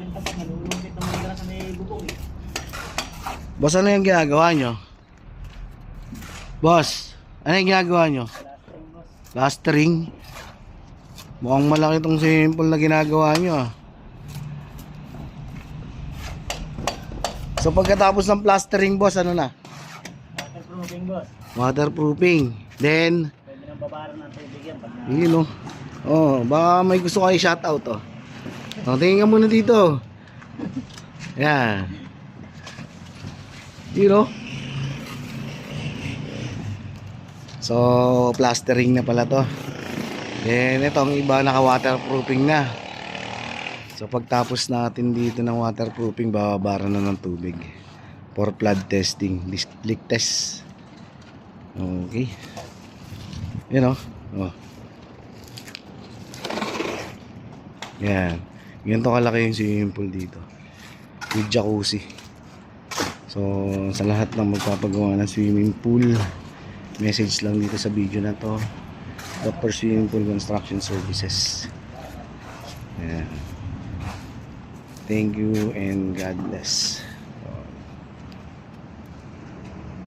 rin tapos nalulungkit naman nila sa may bubong eh. Boss, ano yung ginagawa nyo? Boss, ano yung ginagawa nyo? Plastering. Mukhang malaki itong simple na ginagawa nyo ah. So pagkatapos ng plastering, boss, ano na? Waterproofing boss. Waterproofing. Then, Pwede nang babaran ng tubig yan. yun o. Oh, baka may gusto kayo shoutout oh. Oh, tingin ka muna dito. Yan. Yun o. So, plastering na pala to. Then, itong iba naka-waterproofing na. So, pagtapos natin dito ng waterproofing, bababaran na ng tubig. For flood testing. Leak test. Okay. Yun o. Oh. Yan. Ganito kalaki yung swimming pool dito. With jacuzzi. So, sa lahat ng magpapagawa ng swimming pool, message lang dito sa video na to. Dr. Swimming Pool Construction Services. Yan. Thank you and God bless.